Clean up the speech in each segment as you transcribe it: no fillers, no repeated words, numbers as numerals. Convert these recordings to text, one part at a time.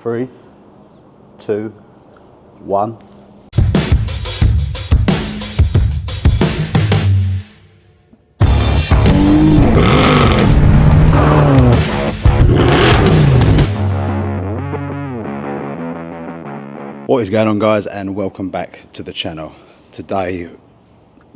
3, 2, 1. What is going on, guys, and welcome back to the channel. Today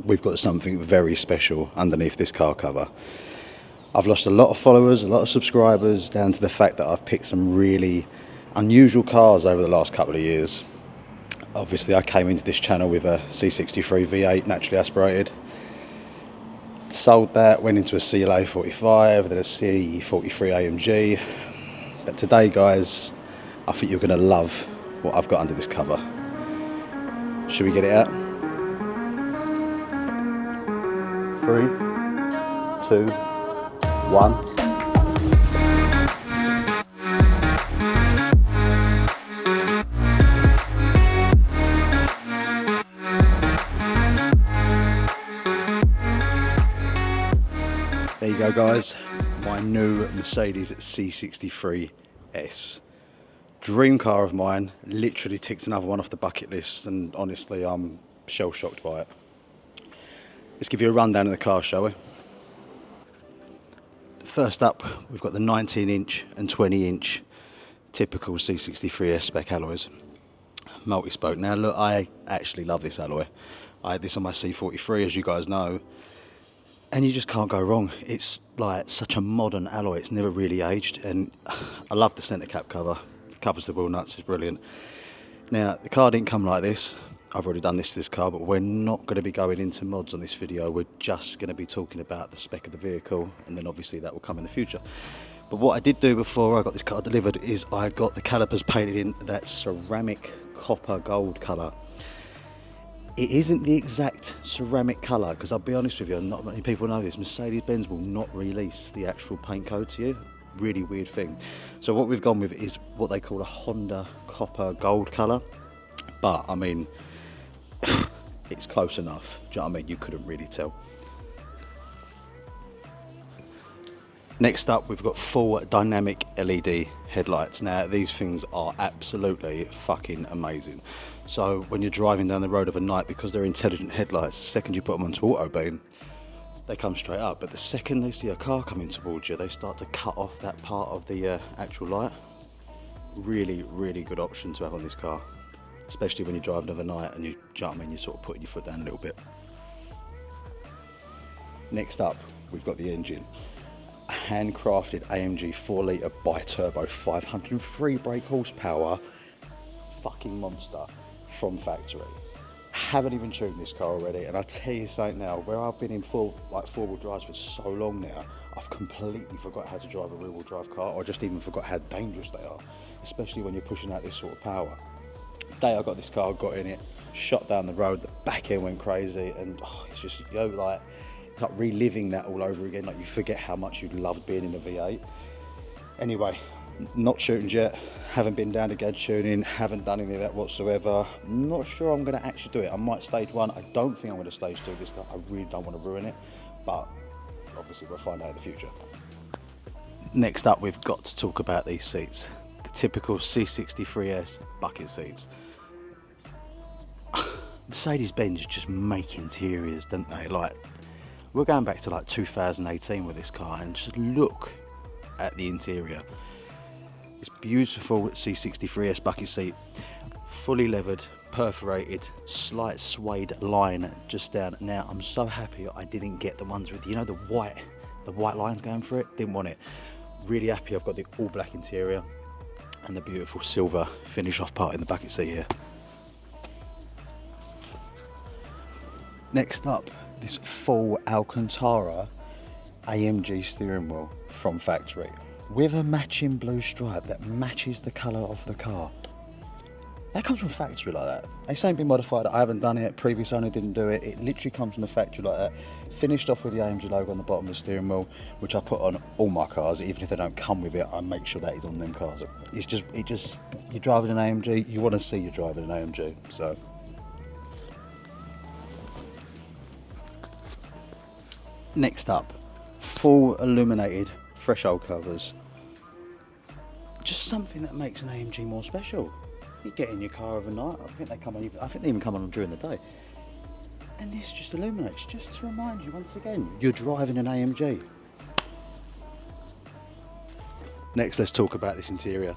we've got something very special underneath this car cover. I've lost a lot of followers, a lot of subscribers, down to the fact that I've picked some really unusual cars over the last couple of years. Obviously I came into this channel with a C63 V8 naturally aspirated, sold that, went into a C43, then a C43 AMG. But today, guys, I think you're going to love what I've got under this cover. Should we get it out? 3, 2, 1. There you go, guys. My new Mercedes C63S. Dream car of mine. Literally ticked another one off the bucket list, and honestly, I'm shell-shocked by it. Let's give you a rundown of the car, shall we? First up, we've got the 19-inch and 20-inch typical C63S spec alloys. Multi-spoke. Now look, I actually love this alloy. I had this on my C43, as you guys know, and you just can't go wrong. It's like such a modern alloy. It's never really aged, and I love the centre cap cover. Covers the wheel nuts, is brilliant. Now, the car didn't come like this. I've already done this to this car, but we're not going to be going into mods on this video. We're just going to be talking about the spec of the vehicle, and then obviously that will come in the future. But what I did do before I got this car delivered is I got the calipers painted in that ceramic copper gold colour. It isn't the exact ceramic colour, because I'll be honest with you, not many people know this. Mercedes-Benz will not release the actual paint code to you. Really weird thing. So what we've gone with is what they call a Honda copper gold colour. But, I mean, it's close enough. Do you know what I mean? You couldn't really tell. Next up, we've got full dynamic LED headlights. Now, these things are absolutely fucking amazing. So when you're driving down the road of a night, because they're intelligent headlights, the second you put them onto auto beam, they come straight up. But the second they see a car coming towards you, they start to cut off that part of the actual light. Really, really good option to have on this car, especially when you're driving overnight and you jump in, you're sort of putting your foot down a little bit. Next up, we've got the engine. A handcrafted AMG 4-litre bi-turbo, 503 brake horsepower, fucking monster from factory. Haven't even tuned this car already, and I tell you something now, where I've been in four-wheel drives for so long now, I've completely forgot how to drive a rear-wheel drive car, or just even forgot how dangerous they are, especially when you're pushing out this sort of power. The day I got this car, got in it, shot down the road, the back end went crazy, and it's just, you know, like reliving that all over again. Like, you forget how much you loved being in a V8. Anyway, not tuned yet, haven't been down to GAD tuning, haven't done any of that whatsoever. I'm not sure I'm going to actually do it. I might stage one. I don't think I'm going to stage two this car. I really don't want to ruin it, but obviously we'll find out in the future. Next up, we've got to talk about these seats. The typical C63S bucket seats. Mercedes-Benz just make interiors, don't they? Like, we're going back to like 2018 with this car, and just look at the interior. This beautiful C63S bucket seat, fully leathered, perforated, slight suede line just down. Now, I'm so happy I didn't get the ones with, you know, the white lines going through it. Didn't want it. Really happy I've got the all black interior and the beautiful silver finish off part in the bucket seat here. Next up, this full Alcantara AMG steering wheel from factory, with a matching blue stripe that matches the colour of the car. That comes from factory like that. It's ain't been modified. I haven't done it. Previous owner didn't do it. It literally comes from the factory like that. Finished off with the AMG logo on the bottom of the steering wheel, which I put on all my cars. Even if they don't come with it, I make sure that is on them cars. It's just, you're driving an AMG, you want to see you're driving an AMG. So. Next up, full illuminated threshold covers. just something that makes an AMG more special. You get in your car overnight. I think they even come on during the day. And this just illuminates, just to remind you once again, you're driving an AMG. Next, let's talk about this interior.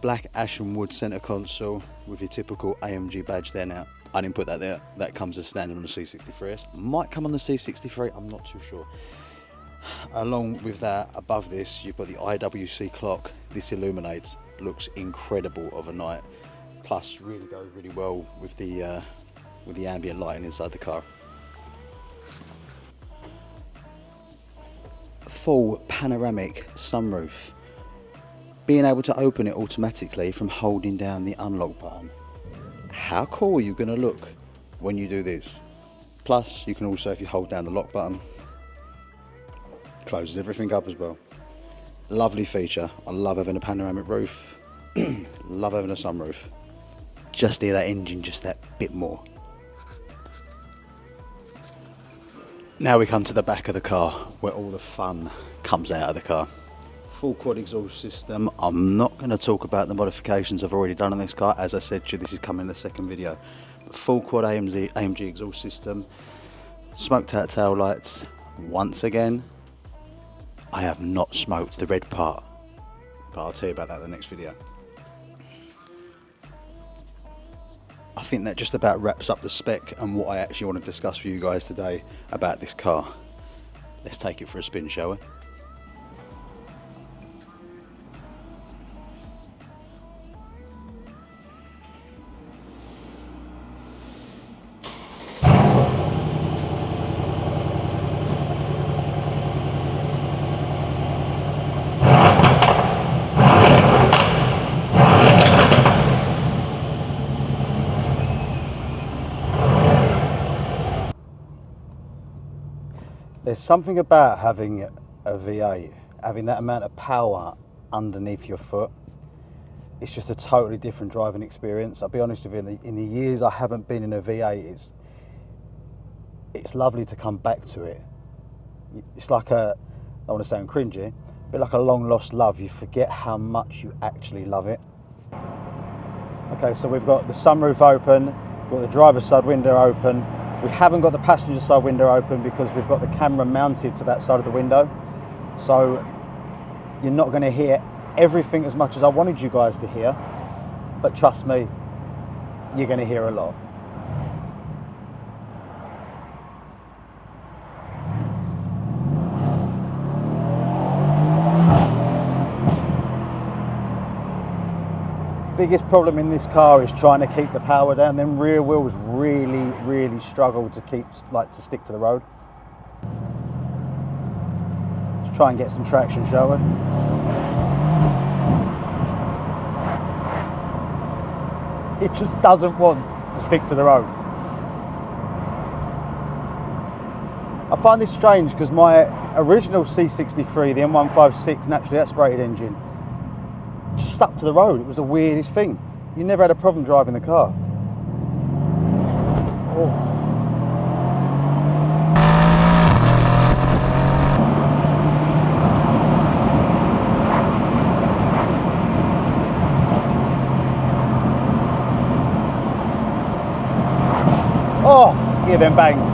Black ash and wood centre console with your typical AMG badge there. Now, I didn't put that there. That comes as standard on the C63S. Might come on the C63, I'm not too sure. Along with that, above this, you've got the IWC clock. This illuminates, looks incredible overnight. Plus, really goes really well with the ambient lighting inside the car. Full panoramic sunroof. Being able to open it automatically from holding down the unlock button. How cool are you going to look when you do this? Plus, you can also, if you hold down the lock button, closes everything up as well. Lovely feature. I love having a panoramic roof. Love having a sunroof. Just hear that engine just that bit more. Now we come to the back of the car where all the fun comes out of the car. Full quad exhaust system. I'm not going to talk about the modifications I've already done on this car. As I said to you, this is coming in the second video. But full quad AMG exhaust system. Smoked out tail lights. Once again, I have not smoked the red part, but I'll tell you about that in the next video. I think that just about wraps up the spec and what I actually want to discuss with you guys today about this car. Let's take it for a spin, shall we? There's something about having a V8, having that amount of power underneath your foot. It's just a totally different driving experience. I'll be honest with you, in the years I haven't been in a V8, it's lovely to come back to it. It's like I don't want to sound cringy, but like a long lost love. You forget how much you actually love it. Okay, so we've got the sunroof open, we've got the driver's side window open. We haven't got the passenger side window open because we've got the camera mounted to that side of the window. So you're not going to hear everything as much as I wanted you guys to hear, but trust me, you're going to hear a lot. Biggest problem in this car is trying to keep the power down. Them rear wheels really struggle to stick to the road. Let's try and get some traction, shall we? It just doesn't want to stick to the road. I find this strange because my original C63, the M156 naturally aspirated engine, just stuck to the road. It was the weirdest thing. You never had a problem driving the car. Oh. Oh, hear them bangs.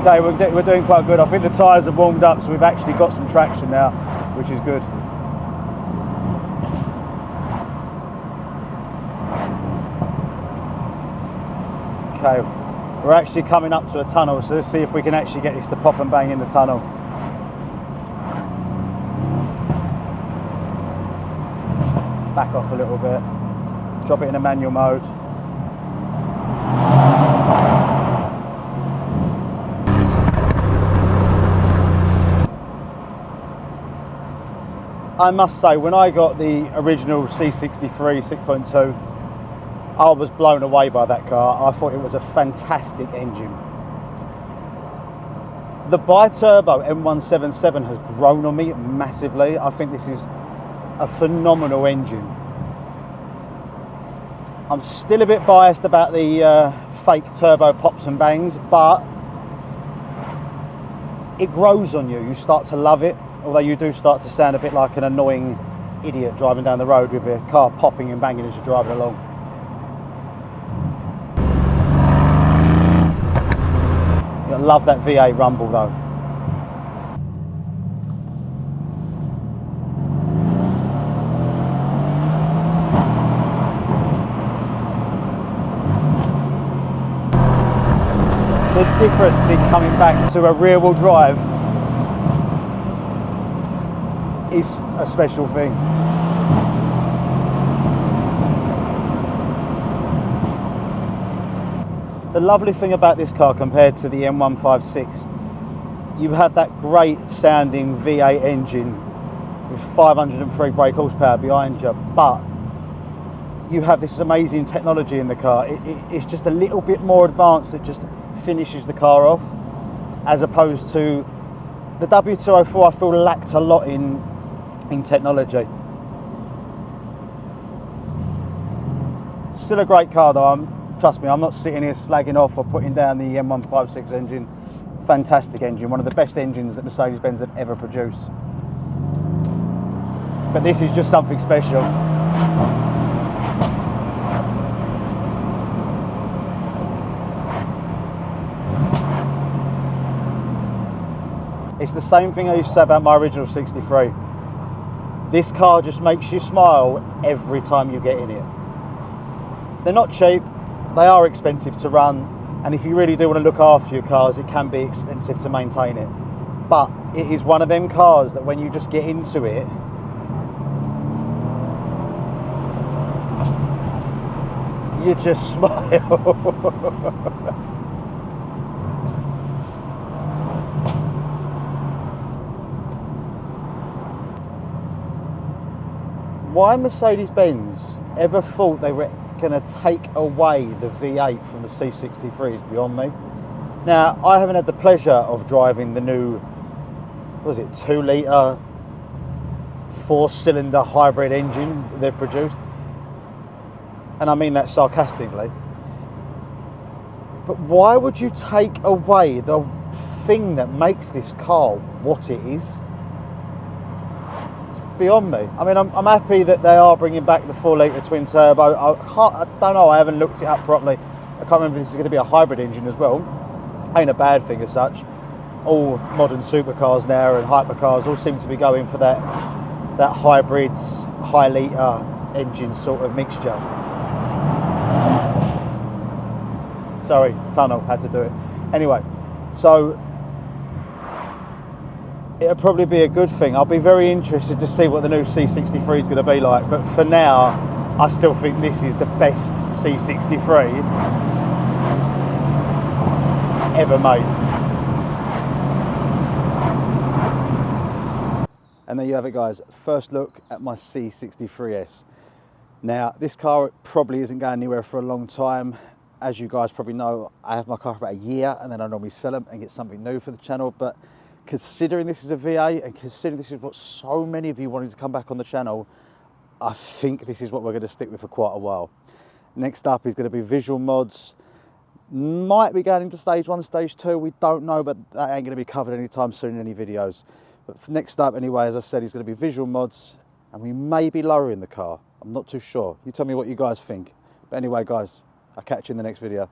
Okay, we're doing quite good. I think the tyres have warmed up, so we've actually got some traction now, which is good. Okay, we're actually coming up to a tunnel, so let's see if we can actually get this to pop and bang in the tunnel. Back off a little bit, drop it in a manual mode. I must say, when I got the original C63 6.2, I was blown away by that car. I thought it was a fantastic engine. The bi-turbo M177 has grown on me massively. I think this is a phenomenal engine. I'm still a bit biased about the fake turbo pops and bangs, but it grows on you. You start to love it, although you do start to sound a bit like an annoying idiot driving down the road with a car popping and banging as you're driving along. I love that V8 rumble though. The difference in coming back to a rear wheel drive is a special thing. The lovely thing about this car compared to the M156, you have that great sounding V8 engine with 503 brake horsepower behind you, but you have this amazing technology in the car. It's just a little bit more advanced. It just finishes the car off, as opposed to the W204. I feel lacked a lot in technology. Still a great car though. Trust me, I'm not sitting here slagging off or putting down the M156 engine. Fantastic engine, one of the best engines that Mercedes-Benz have ever produced. But this is just something special. It's the same thing I used to say about my original 63. This car just makes you smile every time you get in it. They're not cheap, they are expensive to run, and if you really do want to look after your cars, it can be expensive to maintain it. But it is one of them cars that when you just get into it, you just smile. Why Mercedes-Benz ever thought they were going to take away the V8 from the C63 is beyond me. Now, I haven't had the pleasure of driving the new, what was it, 2 litre 4-cylinder hybrid engine that they've produced, and I mean that sarcastically. But why would you take away the thing that makes this car what it is? Beyond me. I mean, I'm happy that they are bringing back the 4 litre twin turbo. I don't know, I haven't looked it up properly. I can't remember if this is going to be a hybrid engine as well. Ain't a bad thing as such. All modern supercars now and hypercars all seem to be going for that hybrids, high litre engine sort of mixture. Sorry, tunnel, had to do it. Anyway, so it'll probably be a good thing. I'll be very interested to see what the new C63 is going to be like, but for now I still think this is the best C63 ever made. And there you have it guys, first look at my C63S. Now this car probably isn't going anywhere for a long time. As you guys probably know, I have my car for about a year and then I normally sell them and get something new for the channel, but considering this is a V8 and considering this is what so many of you wanted to come back on the channel, I think this is what we're going to stick with for quite a while. Next up is going to be visual mods. Might be going into stage 1, stage 2, we don't know, but that ain't going to be covered anytime soon in any videos. But next up anyway, as I said, is going to be visual mods, and we may be lowering the car. I'm not too sure. You tell me what you guys think. But anyway guys, I'll catch you in the next video.